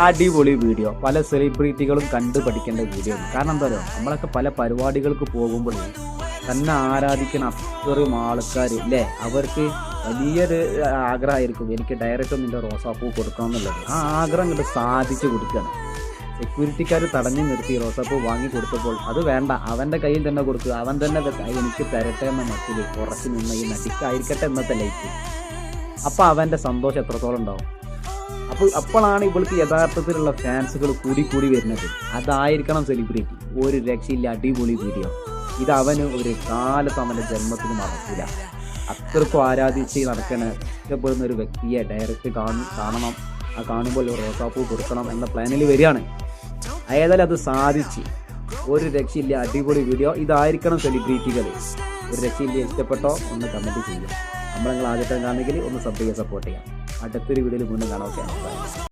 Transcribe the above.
അടിപൊളി വീഡിയോ. പല സെലിബ്രിറ്റികളും കണ്ടു പഠിക്കേണ്ട വീഡിയോ. കാരണം എന്താ പറയുക, നമ്മളൊക്കെ പല പരിപാടികൾക്ക് പോകുമ്പോൾ തന്നെ ആരാധിക്കുന്ന അത്രയും ആൾക്കാർ അല്ലേ, അവർക്ക് വലിയൊരു ആഗ്രഹമായിരിക്കും എനിക്ക് ഡയറക്റ്റ് നിൻ്റെ റോസാപ്പൂ കൊടുക്കണം എന്നുള്ളത്. ആ ആഗ്രഹം കണ്ട് സാധിച്ചു കൊടുക്കുകയാണ്. സെക്യൂരിറ്റിക്കാർ തടഞ്ഞു നിർത്തി റോസാപ്പൂ വാങ്ങി കൊടുത്തപ്പോൾ അത് വേണ്ട, അവൻ്റെ കയ്യിൽ തന്നെ കൊടുക്കുക, അവൻ തന്നെ എനിക്ക് തരട്ടെ എന്ന മട്ടിൽ കുറച്ച് നിന്ന് ഈ നടിക്കായിരിക്കട്ടെ എന്നത്തെ ലൈഫ്. അപ്പോൾ അവൻ്റെ സന്തോഷം എത്രത്തോളം ഉണ്ടാവും. അപ്പോഴാണ് ഇവൾക്ക് യഥാർത്ഥത്തിലുള്ള ഫാൻസുകൾ കൂടി വരുന്നത്. അതായിരിക്കണം സെലിബ്രിറ്റി. ഒരു രക്ഷയില്ല, അടിപൊളി വീഡിയോ. ഇത് അവന് ഒരു കാലത്ത് അവൻ്റെ ജന്മത്തിന് മറക്കില്ല. അത്രക്കും ആരാധിച്ച് നടക്കണ ഇഷ്ടപ്പെടുന്ന ഒരു വ്യക്തിയെ ഡയറക്റ്റ് കാണണം, ആ കാണുമ്പോൾ റോസാപ്പൂ കൊടുക്കണം എന്ന പ്ലാനിൽ വരികയാണ്. ഏതായാലും അത് സാധിച്ച്. ഒരു രക്ഷയില്ല, അടിപൊളി വീഡിയോ. ഇതായിരിക്കണം സെലിബ്രിറ്റികൾ. ഒരു രക്ഷയില്ല. ഇഷ്ടപ്പെട്ടോ ഒന്ന് കമൻറ്റ് ചെയ്യുക. നിങ്ങൾ ആദ്യത്തെ കാണുമെങ്കിൽ ഒന്ന് സബ്സ്ക്രൈബ് സപ്പോർട്ട് ചെയ്യാം. അടുത്തൊരു വീഡിയോയിൽ വീണ്ടും കാണാം. ഓക്കെ.